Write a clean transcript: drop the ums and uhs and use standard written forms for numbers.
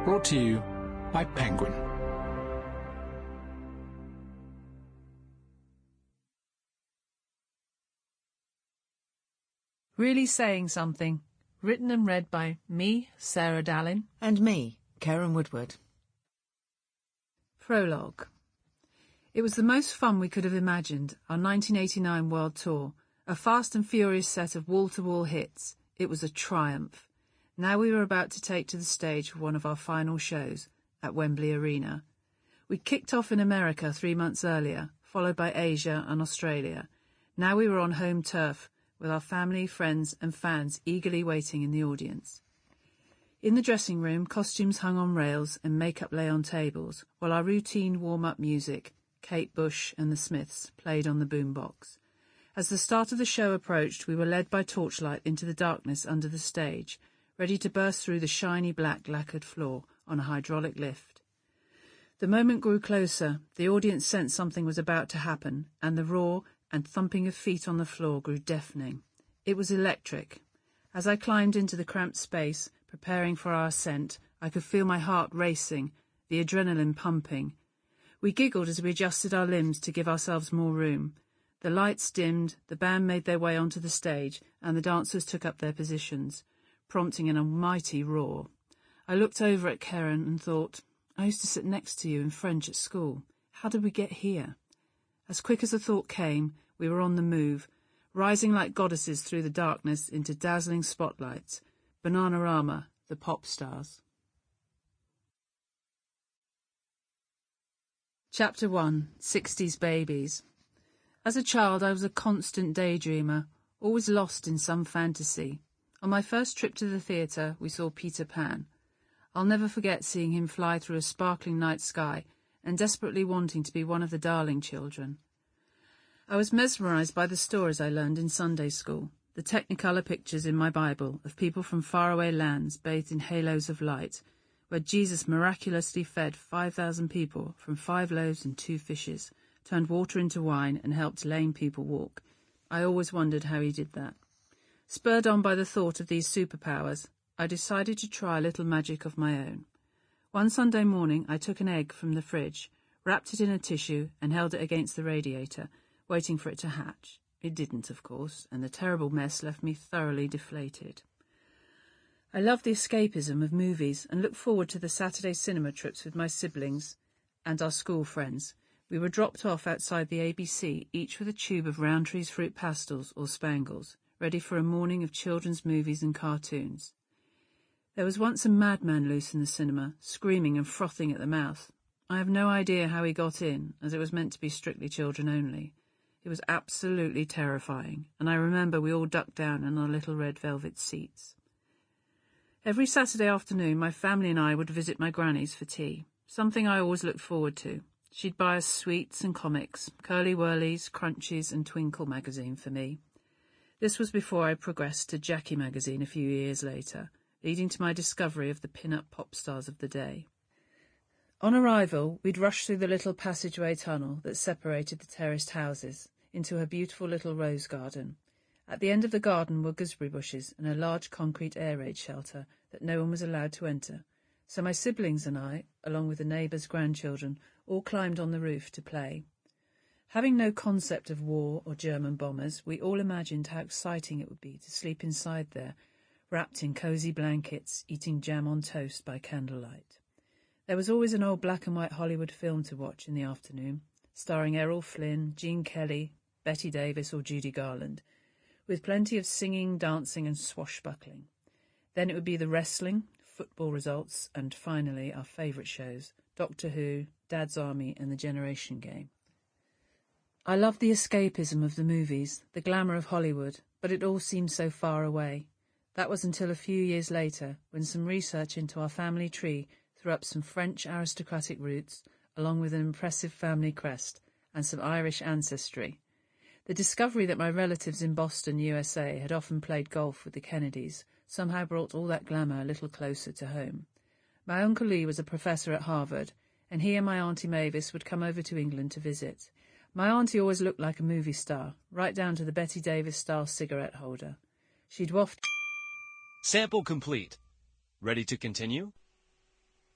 Brought to you by Penguin. Really Saying Something, written and read by me, Sara Dallin. And me, Keren Woodward. Prologue. It was the most fun we could have imagined, our 1989 world tour, a fast and furious set of wall-to-wall hits. It was a triumph. Now we were about to take to the stage for one of our final shows at Wembley Arena. We kicked off in America 3 months earlier, followed by Asia and Australia. Now we were on home turf, with our family, friends and fans eagerly waiting in the audience. In the dressing room, costumes hung on rails and makeup lay on tables, while our routine warm-up music, Kate Bush and the Smiths, played on the boombox. As the start of the show approached, we were led by torchlight into the darkness under the stage, ready to burst through the shiny black lacquered floor on a hydraulic lift. The moment grew closer, the audience sensed something was about to happen, and the roar and thumping of feet on the floor grew deafening. It was electric. As I climbed into the cramped space, preparing for our ascent, I could feel my heart racing, the adrenaline pumping. We giggled as we adjusted our limbs to give ourselves more room. The lights dimmed, the band made their way onto the stage, and the dancers took up their positions, prompting an almighty roar. I looked over at Keren and thought, I used to sit next to you in French at school. How did we get here? As quick as the thought came, we were on the move, rising like goddesses through the darkness into dazzling spotlights. Bananarama, the pop stars. Chapter 1. 60s Babies. As a child, I was a constant daydreamer, always lost in some fantasy. On my first trip to the theatre, we saw Peter Pan. I'll never forget seeing him fly through a sparkling night sky and desperately wanting to be one of the Darling children. I was mesmerised by the stories I learned in Sunday school, the technicolor pictures in my Bible of people from faraway lands bathed in halos of light, where Jesus miraculously fed 5,000 people from 5 loaves and 2 fishes, turned water into wine and helped lame people walk. I always wondered how he did that. Spurred on by the thought of these superpowers, I decided to try a little magic of my own. One Sunday morning I took an egg from the fridge, wrapped it in a tissue and held it against the radiator, waiting for it to hatch. It didn't, of course, and the terrible mess left me thoroughly deflated. I love the escapism of movies and look forward to the Saturday cinema trips with my siblings and our school friends. We were dropped off outside the ABC, each with a tube of Roundtree's fruit pastels or Spangles, ready for a morning of children's movies and cartoons. There was once a madman loose in the cinema, screaming and frothing at the mouth. I have no idea how he got in, as it was meant to be strictly children only. It was absolutely terrifying, and I remember we all ducked down in our little red velvet seats. Every Saturday afternoon, my family and I would visit my granny's for tea, something I always looked forward to. She'd buy us sweets and comics, Curly Whirlies, Crunchies and Twinkle magazine for me. This was before I progressed to Jackie magazine a few years later, leading to my discovery of the pin-up pop stars of the day. On arrival, we'd rush through the little passageway tunnel that separated the terraced houses into her beautiful little rose garden. At the end of the garden were gooseberry bushes and a large concrete air raid shelter that no one was allowed to enter, so my siblings and I, along with the neighbours' grandchildren, all climbed on the roof to play. Having no concept of war or German bombers, we all imagined how exciting it would be to sleep inside there, wrapped in cosy blankets, eating jam on toast by candlelight. There was always an old black and white Hollywood film to watch in the afternoon, starring Errol Flynn, Gene Kelly, Betty Davis or Judy Garland, with plenty of singing, dancing and swashbuckling. Then it would be the wrestling, football results, and finally our favourite shows, Doctor Who, Dad's Army and The Generation Game. I loved the escapism of the movies, the glamour of Hollywood, but it all seemed so far away. That was until a few years later, when some research into our family tree threw up some French aristocratic roots, along with an impressive family crest and some Irish ancestry. The discovery that my relatives in Boston, USA, had often played golf with the Kennedys somehow brought all that glamour a little closer to home. My Uncle Lee was a professor at Harvard, and he and my Auntie Mavis would come over to England to visit. My auntie always looked like a movie star, right down to the Betty Davis-style cigarette holder. She'd waft... Sample complete. Ready to continue?